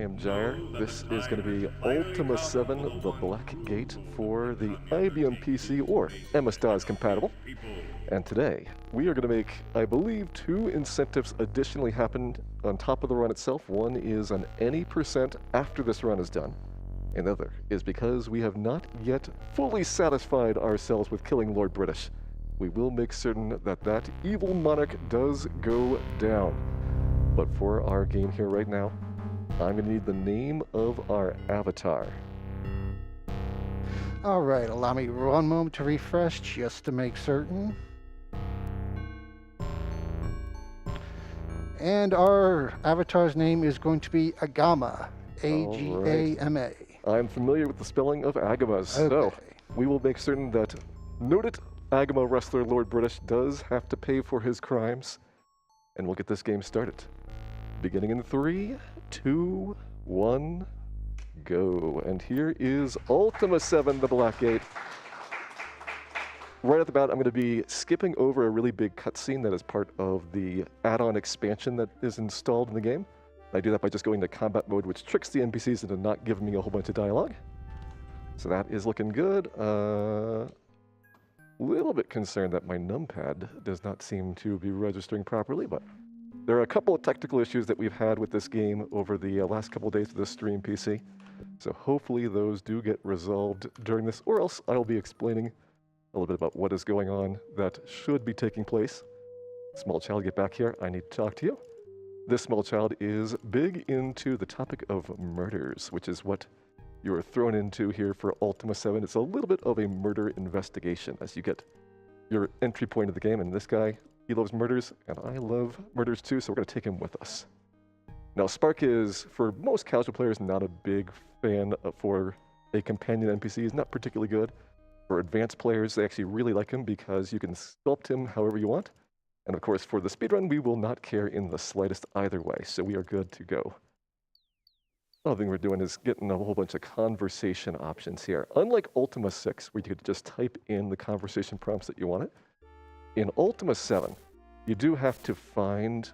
am Gyre. This is going to be Ultima VII, the Black Gate for the IBM PC or MS-DOS compatible. And today, we are going to make, I believe, 2 incentives additionally happen on top of the run itself. One is on any percent after this run is done. Another is because we have not yet fully satisfied ourselves with killing Lord British. We will make certain that that evil monarch does go down. But for our game here right now, I'm going to need the name of our avatar. All right, allow me 1 moment to refresh just to make certain. And our avatar's name is going to be Agama, A-G-A-M-A. Right. I'm familiar with the spelling of Agamas, Okay. so we will make certain that noted Agama wrestler Lord British does have to pay for his crimes, and we'll get this game started. Beginning in 3, 2, 1, go. And here is Ultima VII, the Black Gate. Right at the bat, I'm going to be skipping over a really big cutscene that is part of the add-on expansion that is installed in the game. I do that by just going to combat mode, which tricks the NPCs into not giving me a whole bunch of dialogue. So that is looking good. Little bit concerned that my numpad does not seem to be registering properly, but there are a couple of technical issues that we've had with this game over the last couple of days of the stream PC. So hopefully those do get resolved during this, or else I'll be explaining a little bit about what is going on that should be taking place. Small child, get back here. I need to talk to you. This small child is big into the topic of murders, which is what you are thrown into here for Ultima VII. It's a little bit of a murder investigation as you get your entry point of the game. And this guy, he loves murders, and I love murders too, so we're going to take him with us. Now, Spark is, for most casual players, not a big fan for a companion NPC. He's not particularly good. For advanced players, they actually really like him because you can sculpt him however you want. And of course, for the speedrun, we will not care in the slightest either way, so we are good to go. Another thing we're doing is getting a whole bunch of conversation options here. Unlike Ultima VI, where you could just type in the conversation prompts that you wanted, in Ultima VII, you do have to find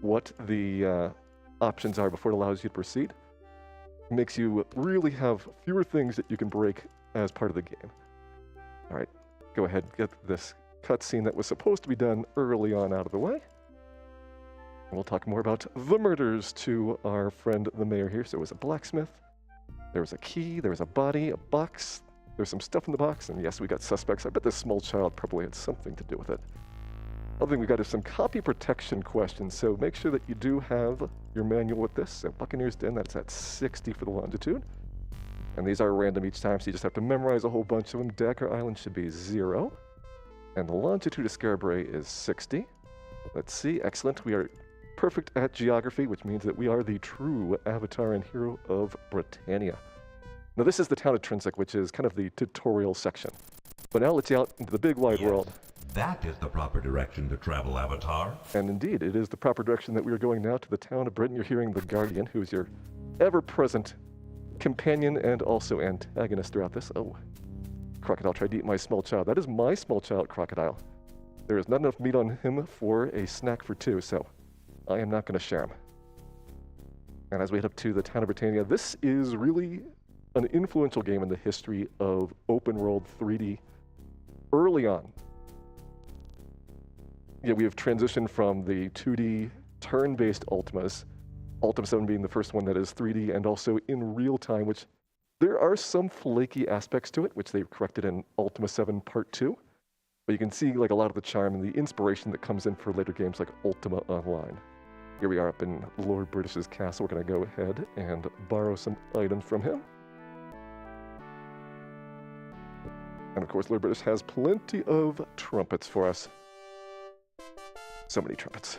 what the options are before it allows you to proceed. It makes you really have fewer things that you can break as part of the game. All right, go ahead, get this cutscene that was supposed to be done early on out of the way. And we'll talk more about the murders to our friend the mayor here. So it was a blacksmith, there was a key, there was a body, a box, there's some stuff in the box, and yes, we got suspects. I bet this small child probably had something to do with it. Other thing we got is some copy protection questions, so make sure that you do have your manual with this. So Buccaneer's Den, that's at 60 for the longitude. And these are random each time, so you just have to memorize a whole bunch of them. Dagger Island should be 0. And the longitude of Scarabray is 60. Let's see, excellent. We are perfect at geography, which means that we are the true avatar and hero of Britannia. Now this is the town of Trinsic, which is kind of the tutorial section. But now let's get out into the big wide world. That is the proper direction to travel, Avatar. And indeed, it is the proper direction that we are going now to the town of Britain. You're hearing the Guardian, who is your ever-present companion and also antagonist throughout this. Oh, Crocodile tried to eat my small child. That is my small child, Crocodile. There is not enough meat on him for a snack for 2, so I am not going to share him. And as we head up to the town of Britannia, this is really an influential game in the history of open world 3D. Early on, yeah, we have transitioned from the 2D turn-based Ultimas, Ultima 7 being the first one that is 3D and also in real time, which there are some flaky aspects to it, which they've corrected in Ultima 7 Part 2. But you can see like a lot of the charm and the inspiration that comes in for later games like Ultima Online. Here we are up in Lord British's castle. We're going to go ahead and borrow some items from him. And of course, Lord British has plenty of trumpets for us. So many trumpets.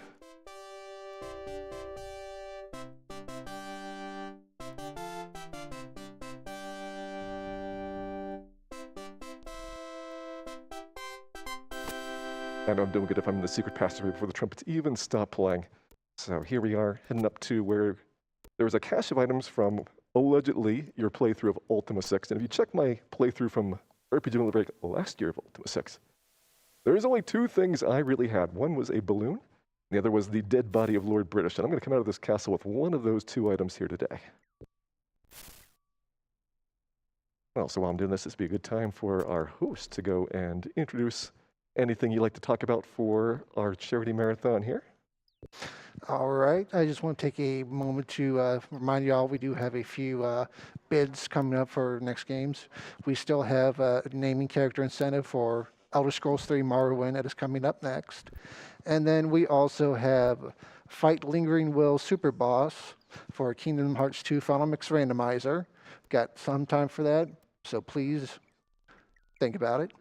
I know I'm doing good if I'm in the secret passageway before the trumpets even stop playing. So here we are, heading up to where there was a cache of items from, allegedly, your playthrough of Ultima VI. And if you check my playthrough from RPG Winter Break last year of Ultima VI, there is only 2 things I really had. One was a balloon, The other was the dead body of Lord British, and I'm going to come out of this castle with one of those two items here today. Well, so while I'm doing this, this would be a good time for our host to go and introduce anything you'd like to talk about for our charity marathon here. All right. I just want to take a moment to remind you all we do have a few bids coming up for next games. We still have a naming character incentive for Elder Scrolls 3 Morrowind that is coming up next. And then we also have Fight Lingering Will Super Boss for Kingdom Hearts 2 Final Mix Randomizer. Got some time for that, so please think about it.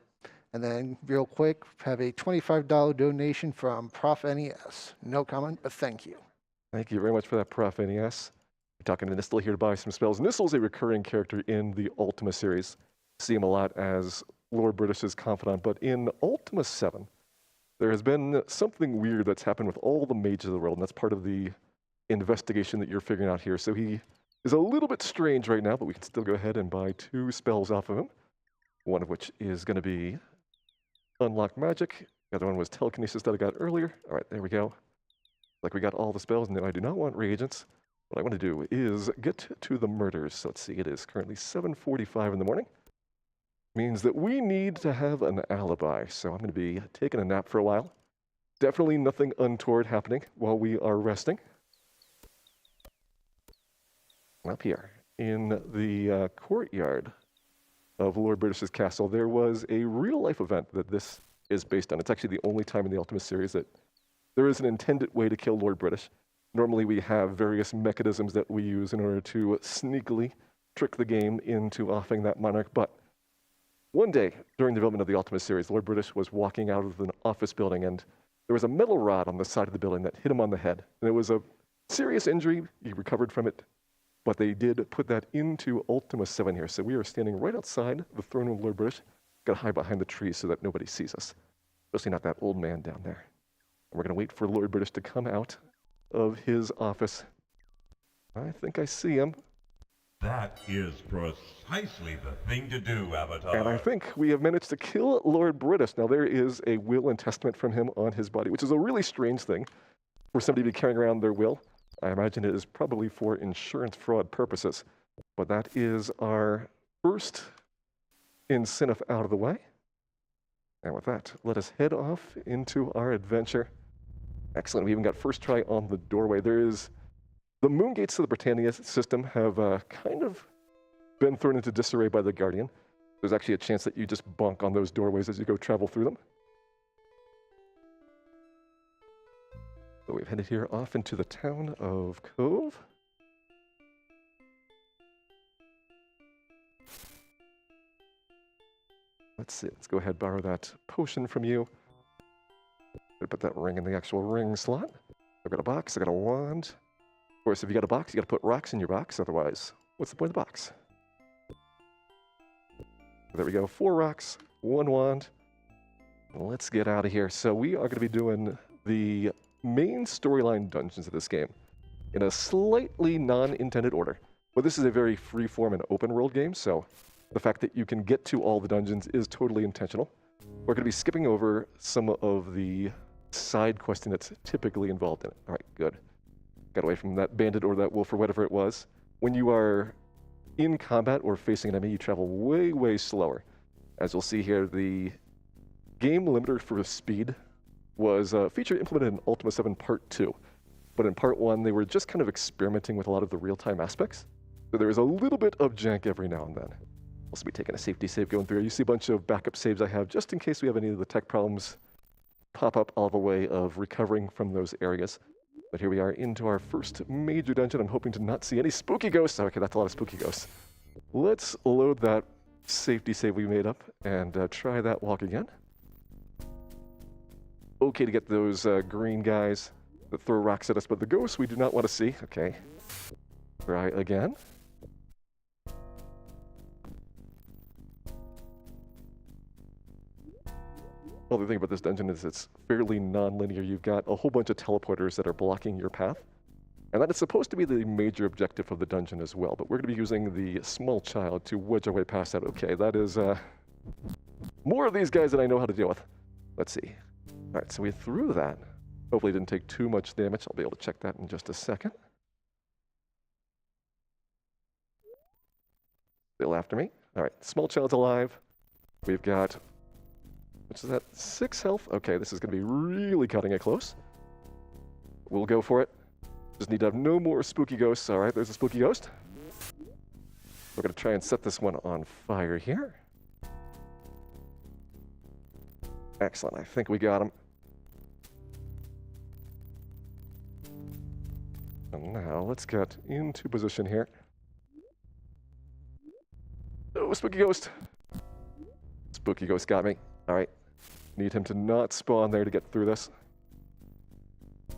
And then, real quick, have a $25 donation from Prof NES. No comment, but thank you. Thank you very much for that, Prof NES. We're talking to Nistel here to buy some spells. Nistel's a recurring character in the Ultima series. See him a lot as Lord British's confidant, but in Ultima VII, there has been something weird that's happened with all the mages of the world, and that's part of the investigation that you're figuring out here. So he is a little bit strange right now, but we can still go ahead and buy 2 spells off of him, one of which is going to be Unlock Magic. The other one was Telekinesis that I got earlier. All right, there we go. Like we got all the spells. No, I do not want reagents. What I want to do is get to the murders. So let's see, it is currently 7:45 in the morning. Means that we need to have an alibi. So I'm going to be taking a nap for a while. Definitely nothing untoward happening while we are resting. Up here in the courtyard of Lord British's castle, there was a real-life event that this is based on. It's actually the only time in the Ultima series that there is an intended way to kill Lord British. Normally we have various mechanisms that we use in order to sneakily trick the game into offing that monarch, but one day during the development of the Ultima series, Lord British was walking out of an office building, and there was a metal rod on the side of the building that hit him on the head. And it was a serious injury. He recovered from it. But they did put that into Ultima VII here. So we are standing right outside the throne room of Lord British. Got to hide behind the trees so that nobody sees us. Especially not that old man down there. And we're going to wait for Lord British to come out of his office. I think I see him. That is precisely the thing to do, Avatar. And I think we have managed to kill Lord British. Now there is a will and testament from him on his body, which is a really strange thing for somebody to be carrying around their will. I imagine it is probably for insurance fraud purposes. But that is our first incentive out of the way. And with that, let us head off into our adventure. Excellent. We even got first try on the doorway. There is the moon gates of the Britannia system have kind of been thrown into disarray by the Guardian. There's actually a chance that you just bonk on those doorways as you go travel through them. So we've headed here off into the town of Cove. Let's see, let's go ahead and borrow that potion from you. Put that ring in the actual ring slot. I've got a box, I've got a wand. Of course, if you got a box, you got to put rocks in your box, otherwise, what's the point of the box? There we go, 4 rocks, 1 wand. Let's get out of here. So we are going to be doing the main storyline dungeons of this game in a slightly non-intended order. But this is a very free-form and open-world game, so the fact that you can get to all the dungeons is totally intentional. We're going to be skipping over some of the side questing that's typically involved in it. All right, good. Got away from that bandit or that wolf or whatever it was. When you are in combat or facing an enemy, you travel way, way slower. As you'll see here, the game limiter for speed was a feature implemented in Ultima VII Part 2. But in Part 1, they were just kind of experimenting with a lot of the real-time aspects. So there was a little bit of jank every now and then. Also be taking a safety save going through. You see a bunch of backup saves I have just in case we have any of the tech problems pop up. I'll have a way of recovering from those areas. But here we are into our first major dungeon. I'm hoping to not see any spooky ghosts. Okay, that's a lot of spooky ghosts. Let's load that safety save we made up and try that walk again. Okay to get those green guys that throw rocks at us, but the ghosts we do not want to see. Okay. Try again. Well, the thing about this dungeon is it's fairly non-linear. You've got a whole bunch of teleporters that are blocking your path. And that is supposed to be the major objective of the dungeon as well. But we're going to be using the small child to wedge our way past that. Okay, that is more of these guys that I know how to deal with. Let's see. All right, so we threw that. Hopefully it didn't take too much damage. I'll be able to check that in just a second. Still after me. All right, small child's alive. We've got, which is that, 6 health? Okay, this is going to be really cutting it close. We'll go for it. Just need to have no more spooky ghosts. All right, there's a spooky ghost. We're going to try and set this one on fire here. Excellent, I think we got him. And now let's get into position here. Oh, spooky ghost. Spooky ghost got me. All right. Need him to not spawn there to get through this. All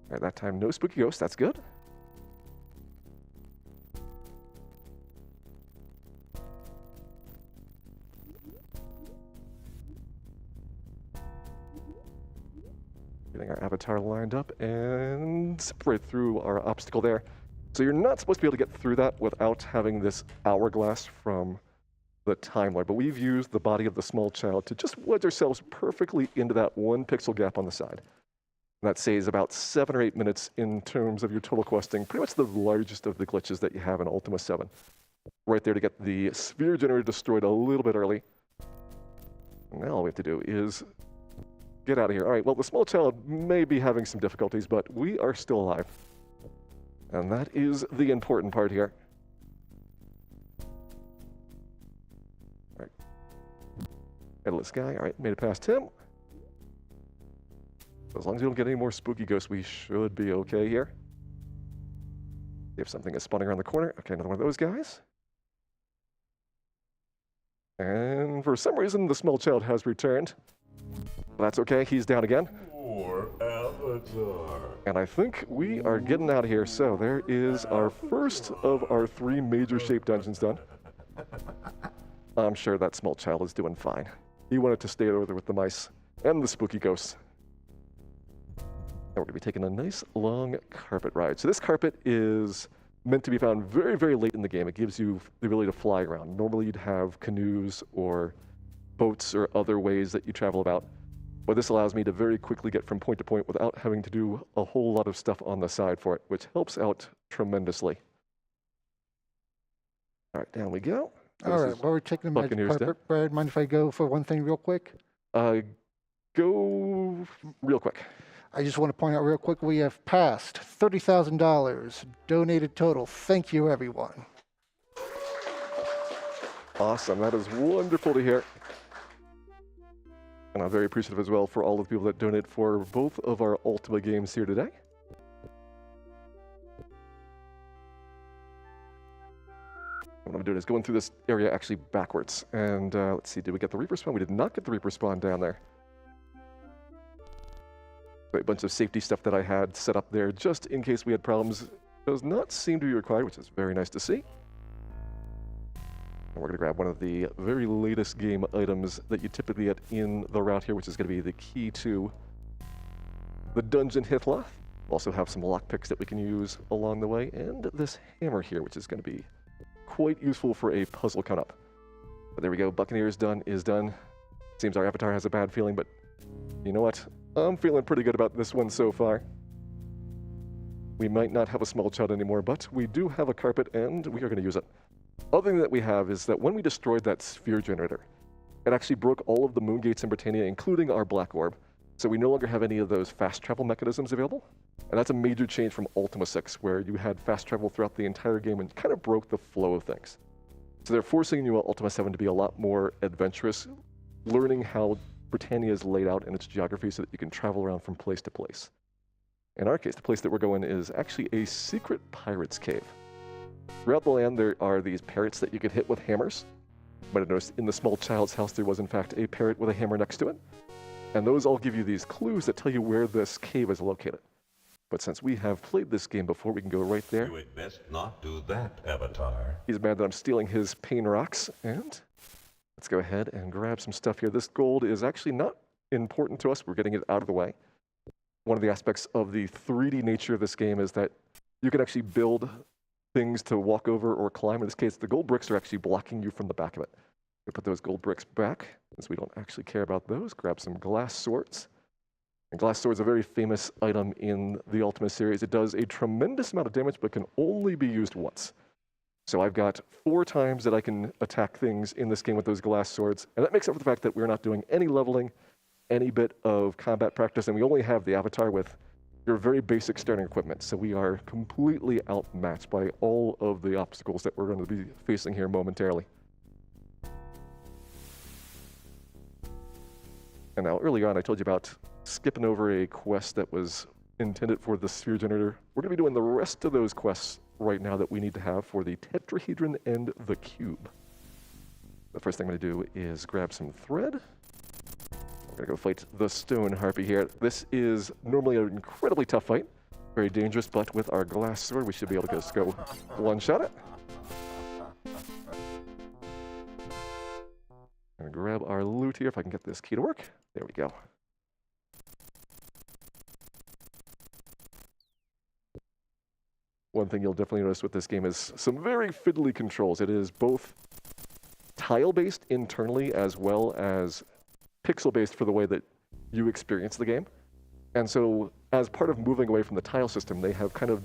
right, that time no spooky ghost. That's good. Getting our avatar lined up and separate through our obstacle there. So you're not supposed to be able to get through that without having this hourglass from the timeline, but we've used the body of the small child to just wedge ourselves perfectly into that 1 pixel gap on the side. And that saves about 7 or 8 minutes in terms of your total questing, pretty much the largest of the glitches that you have in Ultima 7. Right there to get the sphere generator destroyed a little bit early. And now all we have to do is get out of here. All right, well, the small child may be having some difficulties, but we are still alive. And that is the important part here. All right. Headless guy. All right, made it past him. As long as we don't get any more spooky ghosts, we should be okay here. If something is spawning around the corner. Okay, another one of those guys. And for some reason, the small child has returned. That's okay, he's down again. Poor Avatar. And I think we are getting out of here. So there is our first of our 3 major shape dungeons done. I'm sure that small child is doing fine. He wanted to stay over there with the mice and the spooky ghosts. And we're going to be taking a nice long carpet ride. So this carpet is meant to be found very, very late in the game. It gives you the ability to fly around. Normally you'd have canoes or boats or other ways that you travel about. But this allows me to very quickly get from point to point without having to do a whole lot of stuff on the side for it, which helps out tremendously. All right, down we go. All right, while we're taking the magic carpet, Brad, mind if I go for one thing real quick? Go real quick. I just want to point out real quick, we have passed $30,000 donated total. Thank you, everyone. Awesome, that is wonderful to hear. And I'm very appreciative as well for all of the people that donate for both of our Ultima games here today. What I'm doing is going through this area actually backwards. And let's see, did we get the Reaper spawn? We did not get the Reaper spawn down there. A bunch of safety stuff that I had set up there just in case we had problems does not seem to be required, which is very nice to see. And we're going to grab one of the very latest game items that you typically get in the route here, which is going to be the key to the dungeon Hithla. We'll also have some lockpicks that we can use along the way, and this hammer here, which is going to be quite useful for a puzzle coming up. But there we go, Buccaneers done is done. Seems our avatar has a bad feeling, but you know what? I'm feeling pretty good about this one so far. We might not have a small child anymore, but we do have a carpet, and we are going to use it. Other thing that we have is that when we destroyed that sphere generator, it actually broke all of the moon gates in Britannia, including our black orb. So we no longer have any of those fast travel mechanisms available. And that's a major change from Ultima 6, where you had fast travel throughout the entire game and kind of broke the flow of things. So they're forcing you at Ultima 7 to be a lot more adventurous, learning how Britannia is laid out in its geography so that you can travel around from place to place. In our case, the place that we're going is actually a secret pirate's cave. Throughout the land, there are these parrots that you could hit with hammers. But I noticed in the small child's house, there was in fact a parrot with a hammer next to it. And those all give you these clues that tell you where this cave is located. But since we have played this game before, we can go right there. You had best not do that, Avatar. He's mad that I'm stealing his pain rocks, and let's go ahead and grab some stuff here. This gold is actually not important to us. We're getting it out of the way. One of the aspects of the 3D nature of this game is that you can actually build things to walk over or climb. In this case, the gold bricks are actually blocking you from the back of it. We put those gold bricks back, since we don't actually care about those. Grab some glass swords. And Glass Sword is a very famous item in the Ultima series. It does a tremendous amount of damage, but can only be used once. So I've got 4 times that I can attack things in this game with those Glass Swords, and that makes up for the fact that we're not doing any leveling, any bit of combat practice, and we only have the avatar with your very basic starting equipment. So we are completely outmatched by all of the obstacles that we're going to be facing here momentarily. And now earlier on I told you about skipping over a quest that was intended for the sphere generator. We're going to be doing the rest of those quests right now that we need to have for the tetrahedron and the cube. The first thing I'm going to do is grab some thread. We're going to go fight the stone harpy here. This is normally an incredibly tough fight, very dangerous, but with our glass sword we should be able to just go one-shot it. I'm going to grab our loot here if I can get this key to work. There we go. One thing you'll definitely notice with this game is some very fiddly controls. It is both tile-based internally as well as pixel-based for the way that you experience the game. And so as part of moving away from the tile system, they have kind of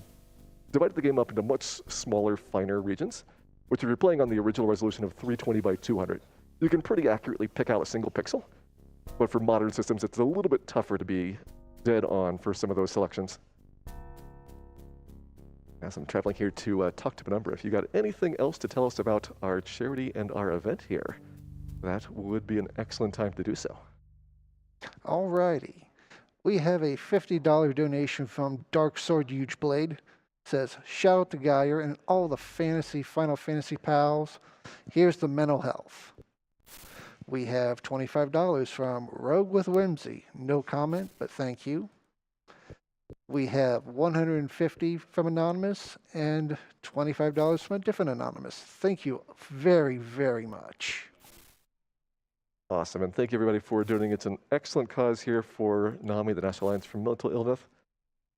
divided the game up into much smaller, finer regions, which if you're playing on the original resolution of 320 by 200, you can pretty accurately pick out a single pixel. But for modern systems, it's a little bit tougher to be dead on for some of those selections. As I'm traveling here to talk to Penumbra, if you got anything else to tell us about our charity and our event here, that would be an excellent time to do so. Alrighty. We have a $50 donation from Dark Sword Huge Blade. It says, shout out to Geyer and all the Final Fantasy pals. Here's the mental health. We have $25 from Rogue with Whimsy. No comment, but thank you. We have $150 from Anonymous and $25 from a different Anonymous. Thank you very, very much. Awesome, and thank you everybody for donating. It's an excellent cause here for NAMI, the National Alliance for Mental Illness.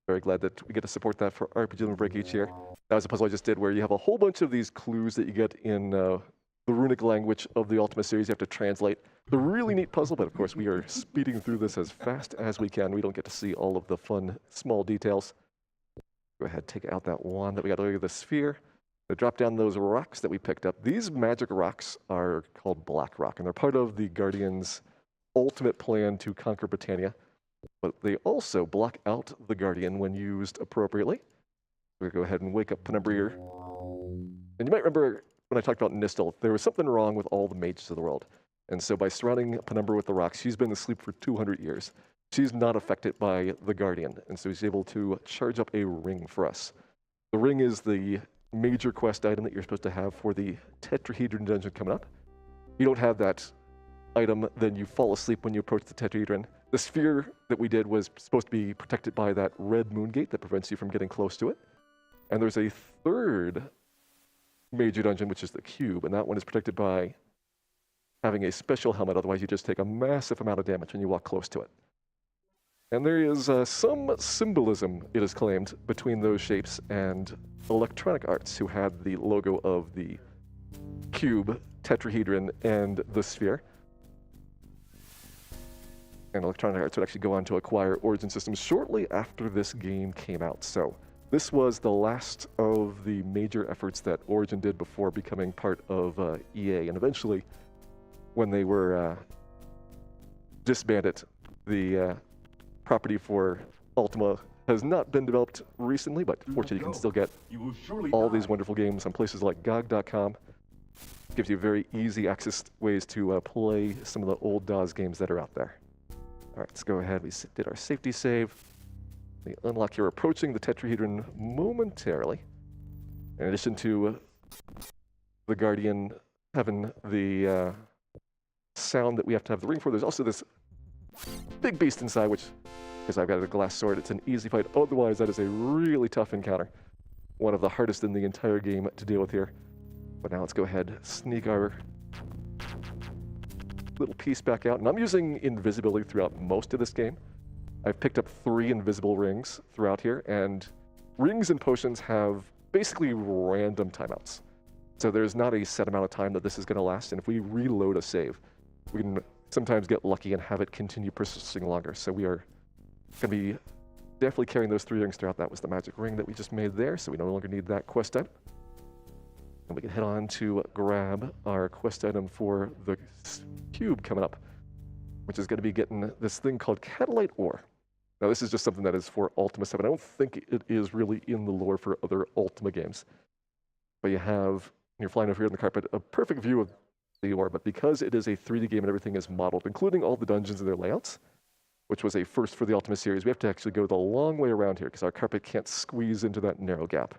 Very glad that we get to support that for RPG Limit Break each year. That was a puzzle I just did where you have a whole bunch of these clues that you get in the runic language of the Ultima series you have to translate. The really neat puzzle, but of course we are speeding through this as fast as we can. We don't get to see all of the fun, small details. Go ahead, take out that wand that we got earlier, the sphere. Drop down those rocks that we picked up. These magic rocks are called Black Rock, and they're part of the Guardian's ultimate plan to conquer Britannia. But they also block out the Guardian when used appropriately. We're going to go ahead and wake up Penumbra here. And you might remember when I talked about Nistel, there was something wrong with all the mages of the world. And so by surrounding Penumbra with the rocks, she's been asleep for 200 years. She's not affected by the Guardian, and so she's able to charge up a ring for us. The ring is the major quest item that you're supposed to have for the tetrahedron dungeon coming up. You don't have that item, then you fall asleep when you approach the tetrahedron. The sphere that we did was supposed to be protected by that red moon gate that prevents you from getting close to it. And there's a third major dungeon, which is the cube, and that one is protected by having a special helmet, otherwise you just take a massive amount of damage when you walk close to it. And there is some symbolism, it is claimed, between those shapes and Electronic Arts, who had the logo of the cube, tetrahedron, and the sphere. And Electronic Arts would actually go on to acquire Origin Systems shortly after this game came out. So this was the last of the major efforts that Origin did before becoming part of EA. And eventually, when they were disbanded, the property for Ultima has not been developed recently, but fortunately you can still get all these wonderful games on places like GOG.com. Gives you very easy access ways to play some of the old DOS games that are out there. All right, let's go ahead. We did our safety save. We unlock here, approaching the tetrahedron momentarily. In addition to the Guardian having the sound that we have to have the ring for, there's also this big beast inside, which, because I've got a glass sword, it's an easy fight. Otherwise, that is a really tough encounter. One of the hardest in the entire game to deal with here. But now let's go ahead, sneak our little piece back out. And I'm using invisibility throughout most of this game. I've picked up 3 invisible rings throughout here, and rings and potions have basically random timeouts. So there's not a set amount of time that this is going to last, and if we reload a save, we can sometimes get lucky and have it continue persisting longer. So we are Gonna be definitely carrying those 3 rings throughout. That was the magic ring that we just made there, so we no longer need that quest item. And we can head on to grab our quest item for the cube coming up, which is going to be getting this thing called Catalyte Ore. Now, this is just something that is for Ultima 7. I don't think it is really in the lore for other Ultima games. But you have, you're flying over here on the carpet, a perfect view of the ore, but because it is a 3D game and everything is modeled, including all the dungeons and their layouts, which was a first for the Ultima series, we have to actually go the long way around here because our carpet can't squeeze into that narrow gap.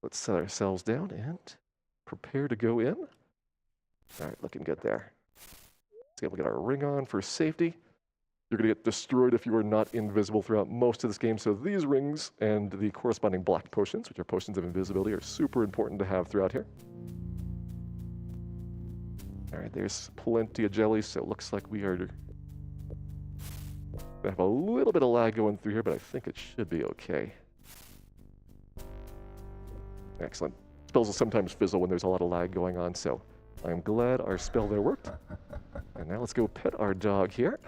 Let's set ourselves down and prepare to go in. All right, looking good there. Let's be able to get our ring on for safety. You're going to get destroyed if you are not invisible throughout most of this game. So these rings and the corresponding black potions, which are potions of invisibility, are super important to have throughout here. All right, there's plenty of jellies, so it looks like we are going to have a little bit of lag going through here, but I think it should be okay. Excellent. Spells will sometimes fizzle when there's a lot of lag going on, so I'm glad our spell there worked. And now let's go pet our dog here.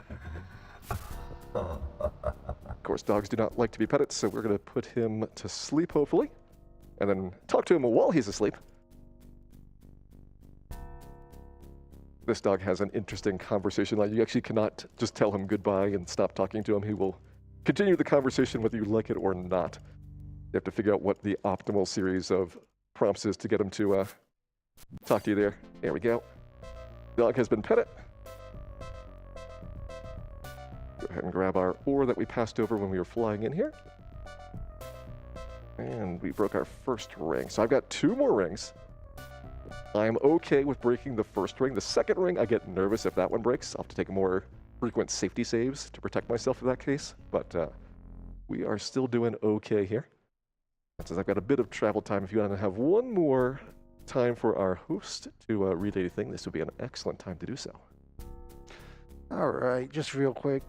Of course, dogs do not like to be petted, so we're going to put him to sleep, hopefully, and then talk to him while he's asleep. This dog has an interesting conversation line. You actually cannot just tell him goodbye and stop talking to him. He will continue the conversation whether you like it or not. You have to figure out what the optimal series of prompts is to get him to talk to you there. There we go. Dog has been petted. Go ahead and grab our ore that we passed over when we were flying in here. And we broke our first ring. So I've got 2 more rings. I'm okay with breaking the first ring. The second ring, I get nervous if that one breaks. I'll have to take more frequent safety saves to protect myself in that case. But we are still doing okay here. And since I've got a bit of travel time, if you want to have one more time for our host to read anything, this would be an excellent time to do so. All right, just real quick.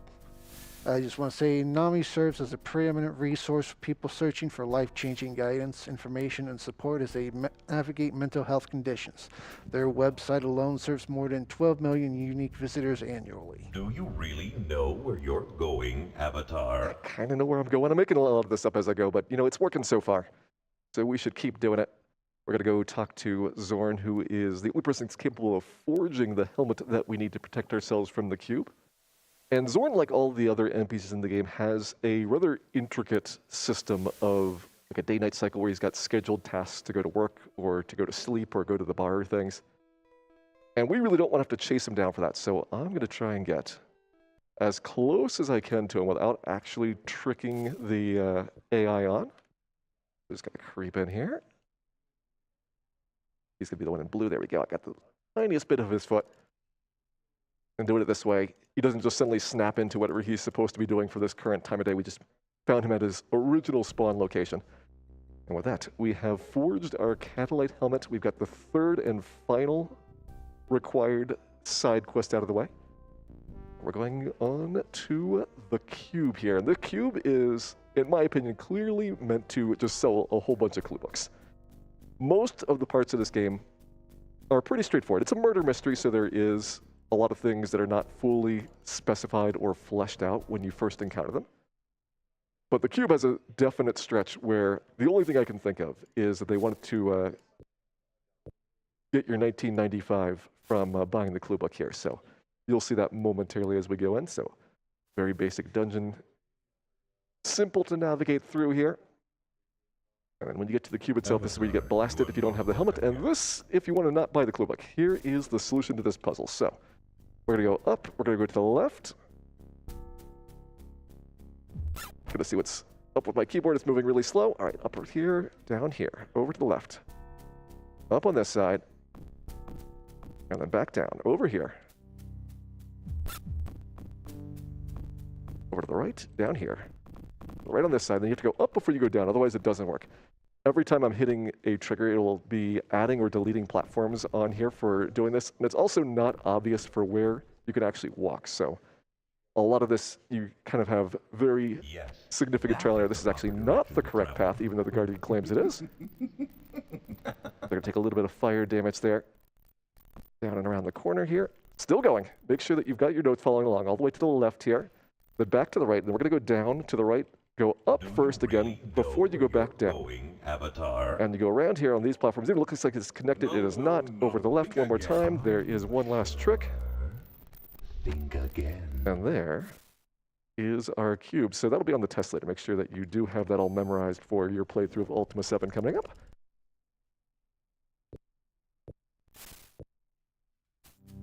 I just want to say NAMI serves as a preeminent resource for people searching for life-changing guidance, information, and support as they navigate mental health conditions. Their website alone serves more than 12 million unique visitors annually. Do you really know where you're going, Avatar? I kind of know where I'm going. I'm making a lot of this up as I go, but, you know, it's working so far. So we should keep doing it. We're going to go talk to Zorn, who is the only person that's capable of forging the helmet that we need to protect ourselves from the cube. And Zorn, like all the other NPCs in the game, has a rather intricate system of like a day-night cycle where he's got scheduled tasks to go to work or to go to sleep or go to the bar or things. And we really don't want to have to chase him down for that. So I'm going to try and get as close as I can to him without actually tricking the AI on. Just going to creep in here. He's going to be the one in blue. There we go. I got the tiniest bit of his foot. And doing it this way, he doesn't just suddenly snap into whatever he's supposed to be doing for this current time of day. We just found him at his original spawn location. And with that, we have forged our Catalyte helmet. We've got the 3rd and final required side quest out of the way. We're going on to the cube here. And the cube is, in my opinion, clearly meant to just sell a whole bunch of clue books. Most of the parts of this game are pretty straightforward. It's a murder mystery, so there is a lot of things that are not fully specified or fleshed out when you first encounter them. But the cube has a definite stretch where the only thing I can think of is that they wanted to get your 1995 from buying the clue book here. So you'll see that momentarily as we go in. So very basic dungeon, simple to navigate through here. And then when you get to the cube itself, this is where you get blasted if you don't have the helmet. And this, if you want to not buy the clue book. Here is the solution to this puzzle. So we're going to go up. We're going to go to the left. Going to see what's up with my keyboard. It's moving really slow. All right, up here, down here, over to the left. Up on this side. And then back down, over here. Over to the right, down here. Right on this side. Then you have to go up before you go down, otherwise it doesn't work. Every time I'm hitting a trigger, it will be adding or deleting platforms on here for doing this. And it's also not obvious for where you can actually walk. So a lot of this, you kind of have very significant trial and error. This is actually not the correct path, even though the Guardian claims it is. They're going to take a little bit of fire damage there. Down and around the corner here. Still going. Make sure that you've got your notes following along all the way to the left here. then back to the right, and then we're going to go down to the right, go up first again before you go back down. Avatar. And you go around here on these platforms. It looks like it's connected. It is not. Over to the left one more time. There is one last trick. Think again. And there is our cube. So that'll be on the test later. Make sure that you do have that all memorized for your playthrough of Ultima 7 coming up.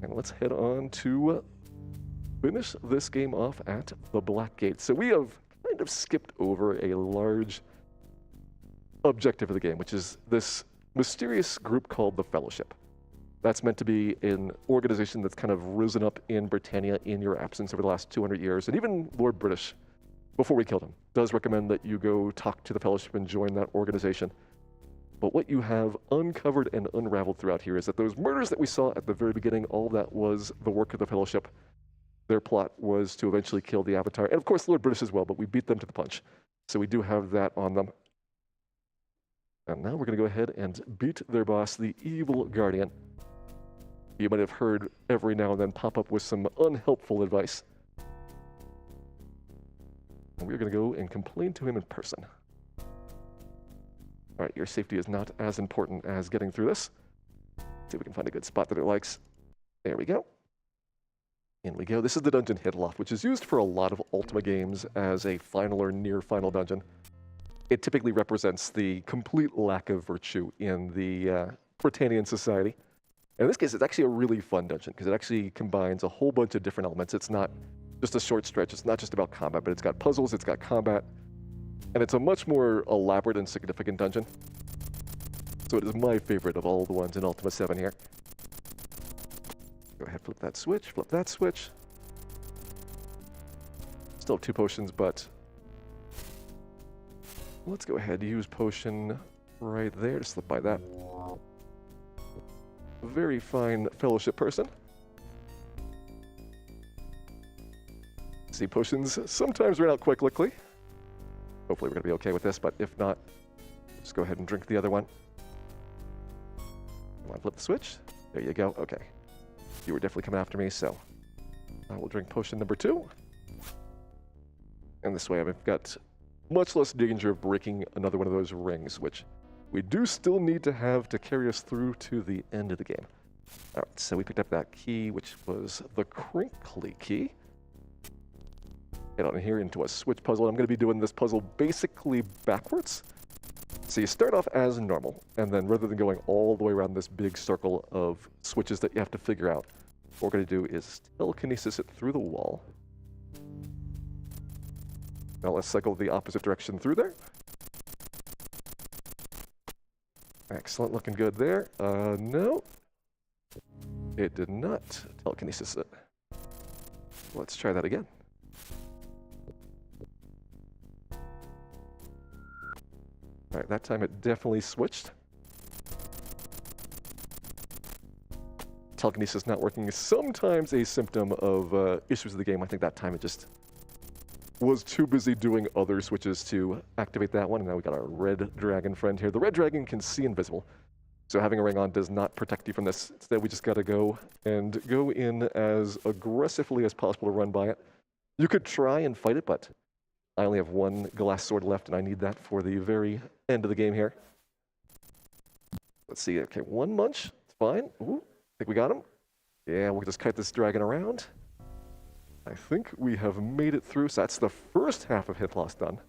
And let's head on to finish this game off at the Black Gate. So we have kind of skipped over a large objective of the game, which is this mysterious group called the Fellowship. That's meant to be an organization that's kind of risen up in Britannia in your absence over the last 200 years. And even Lord British, before we killed him, does recommend that you go talk to the Fellowship and join that organization. But what you have uncovered and unraveled throughout here is that those murders that we saw at the very beginning, all that was the work of the Fellowship. Their plot was to eventually kill the Avatar. And of course, Lord British as well, but we beat them to the punch. So we do have that on them. And now we're going to go ahead and beat their boss, the Evil Guardian. You might have heard every now and then pop up with some unhelpful advice. And we're going to go and complain to him in person. All right, your safety is not as important as getting through this. See if we can find a good spot that it likes. There we go. In we go. This is the dungeon Hidloft, which is used for a lot of Ultima games as a final or near final dungeon. It typically represents the complete lack of virtue in the Britannian society. And in this case, it's actually a really fun dungeon because it actually combines a whole bunch of different elements. It's not just a short stretch. It's not just about combat, but it's got puzzles, it's got combat, and it's a much more elaborate and significant dungeon. So it is my favorite of all the ones in Ultima 7 here. Go ahead, flip that switch. Still have 2 potions, but let's go ahead and use potion right there to slip by that. Very fine Fellowship person. See, potions sometimes run out quite quickly. Hopefully we're going to be okay with this, but if not, just go ahead and drink the other one. Come on, flip the switch. There you go. Okay. You were definitely coming after me, so I will drink potion number 2. And this way I've got much less danger of breaking another one of those rings, which we do still need to have to carry us through to the end of the game. All right, so we picked up that key, which was the crinkly key. Get on here into a switch puzzle. I'm going to be doing this puzzle basically backwards. So you start off as normal, and then rather than going all the way around this big circle of switches that you have to figure out, what we're going to do is telekinesis it through the wall. Now let's cycle the opposite direction through there. Excellent, looking good there. No. It did not telekinesis it. Let's try that again. All right, that time it definitely switched. Telekinesis not working is sometimes a symptom of issues with the game. I think that time it just was too busy doing other switches to activate that one. And now we got our red dragon friend here. The red dragon can see invisible, so having a ring on does not protect you from this. Instead, we just got to go in as aggressively as possible to run by it. You could try and fight it, but I only have 1 glass sword left, and I need that for the very end of the game here. Let's see. Okay, 1 munch. It's fine. Ooh, think we got him. Yeah, we'll just kite this dragon around. I think we have made it through, so that's the first half of Hidloft done.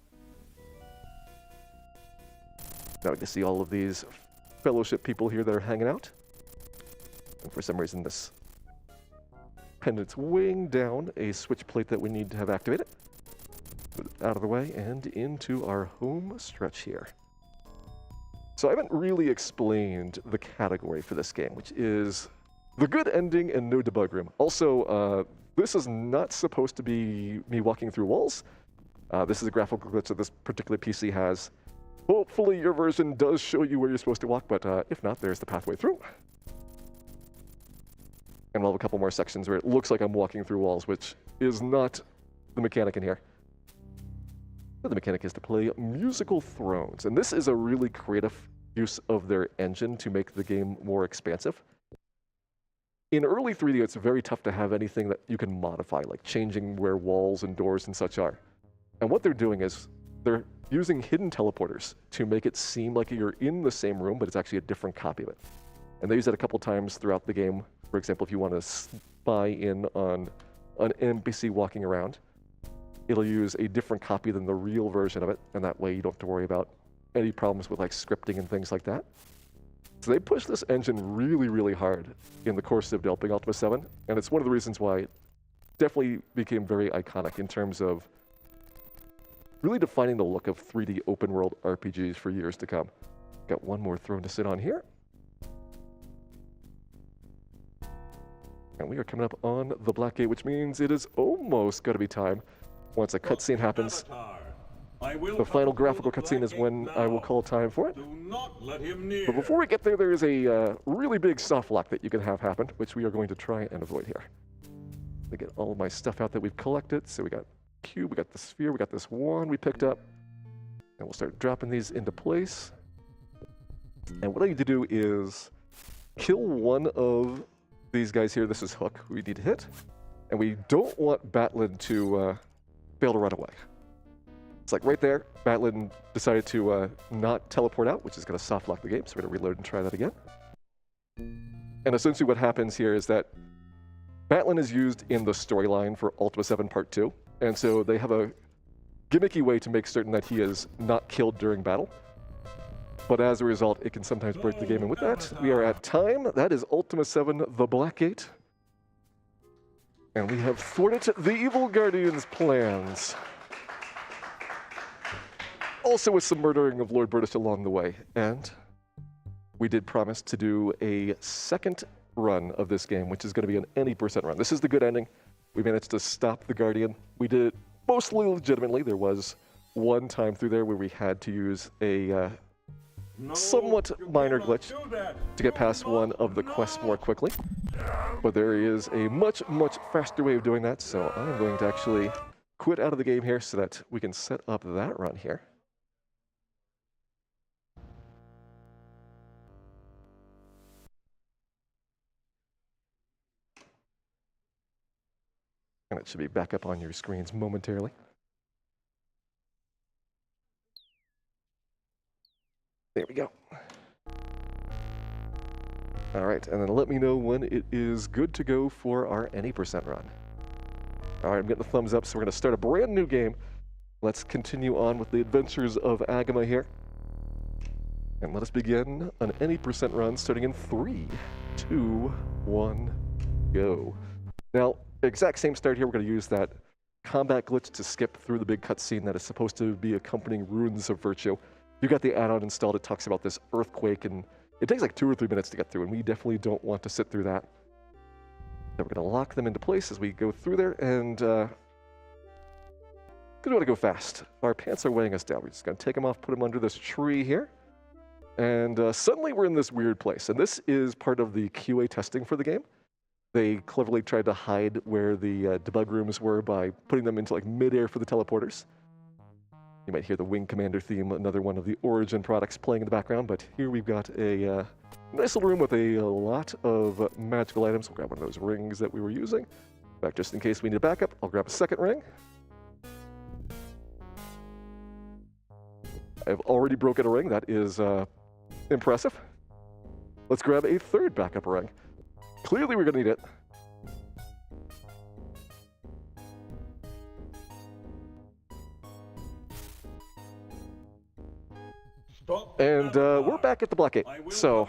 Now we can see all of these Fellowship people here that are hanging out. And for some reason this pendant's weighing down a switch plate that we need to have activated. Put it out of the way and into our home stretch here. So I haven't really explained the category for this game, which is the good ending and no debug room. Also, this is not supposed to be me walking through walls. This is a graphical glitch that this particular PC has. Hopefully your version does show you where you're supposed to walk, but if not, there's the pathway through. And we'll have a couple more sections where it looks like I'm walking through walls, which is not the mechanic in here. The mechanic is to play musical thrones, and this is a really creative use of their engine to make the game more expansive. In early 3D, it's very tough to have anything that you can modify, like changing where walls and doors and such are. And what they're doing is they're using hidden teleporters to make it seem like you're in the same room, but it's actually a different copy of it. And they use that a couple times throughout the game. For example, if you want to spy in on an NPC walking around, it'll use a different copy than the real version of it, and that way you don't have to worry about any problems with like scripting and things like that. So they pushed this engine really, really hard in the course of developing Ultima 7, and it's one of the reasons why it definitely became very iconic in terms of really defining the look of 3D open-world RPGs for years to come. Got one more throne to sit on here. And we are coming up on the Black Gate, which means it is almost got to be time. Once a cutscene happens, the final graphical cutscene is when I will call time for it. But before we get there, there is a really big soft lock that you can have happen, which we are going to try and avoid here. Let me get all of my stuff out that we've collected. So we got cube, we got the sphere, we got this wand we picked up. And we'll start dropping these into place. And what I need to do is kill one of these guys here. This is Hook, who we need to hit. And we don't want Batlin to fail to run away. It's like right there, Batlin decided to not teleport out, which is going to soft lock the game, so we're going to reload and try that again. And essentially what happens here is that Batlin is used in the storyline for Ultima 7 Part 2, and so they have a gimmicky way to make certain that he is not killed during battle. But as a result, it can sometimes break the game, and with that, we are at time. That is Ultima 7, The Black Gate. And we have thwarted the Evil Guardian's plans. Also with some murdering of Lord Burtis along the way. And we did promise to do a second run of this game, which is going to be an any % run. This is the good ending. We managed to stop the Guardian. We did it mostly legitimately. There was one time through there where we had to use a somewhat minor glitch to get past one of the quests more quickly. But there is a much, much faster way of doing that, so I'm going to actually quit out of the game here so that we can set up that run here. And it should be back up on your screens momentarily. There we go. All right, and then let me know when it is good to go for our any % run. All right, I'm getting the thumbs up, so we're going to start a brand new game. Let's continue on with the adventures of Agama here. And let us begin an any % run starting in 3, 2, 1, go. Now, exact same start here. We're going to use that combat glitch to skip through the big cutscene that is supposed to be accompanying Runes of Virtue. You got the add-on installed. It talks about this earthquake, and it takes like 2 or 3 minutes to get through, and we definitely don't want to sit through that. So we're going to lock them into place as we go through there, and we want to go fast. Our pants are weighing us down. We're just going to take them off, put them under this tree here, and suddenly we're in this weird place. And this is part of the QA testing for the game. They cleverly tried to hide where the debug rooms were by putting them into like midair for the teleporters. You might hear the Wing Commander theme, another one of the Origin products playing in the background, but here we've got a nice little room with a lot of magical items. We'll grab one of those rings that we were using. In fact, just in case we need a backup, I'll grab a second ring. I've already broken a ring. That is impressive. Let's grab a third backup ring. Clearly we're going to need it. And we're back at the Black Gate. So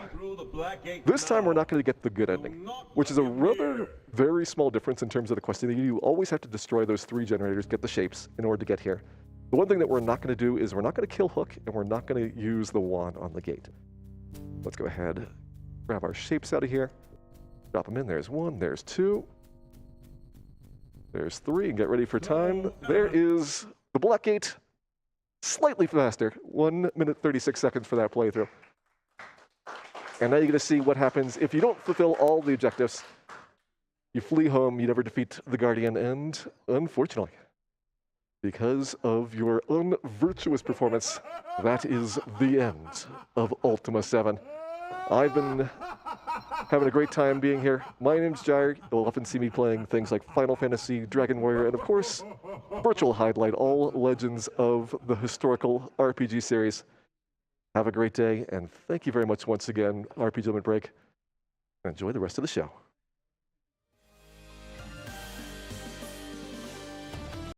this time we're not going to get the good ending, which is a rather very small difference in terms of the quest. You always have to destroy those 3 generators, get the shapes in order to get here. The one thing that we're not going to do is we're not going to kill Hook, and we're not going to use the wand on the gate. Let's go ahead, grab our shapes out of here, drop them in. There's 1, there's 2, there's 3, and get ready for time. There is the Black Gate. Slightly faster, 1 minute 36 seconds for that playthrough. And now you're going to see what happens if you don't fulfill all the objectives. You flee home, you never defeat the Guardian, and unfortunately, because of your unvirtuous performance, that is the end of Ultima 7. I've been having a great time being here. My name's Jair. You'll often see me playing things like Final Fantasy, Dragon Warrior, and of course, Virtual Highlight, all legends of the historical RPG series. Have a great day, and thank you very much once again, RPG Limit Break. Enjoy the rest of the show.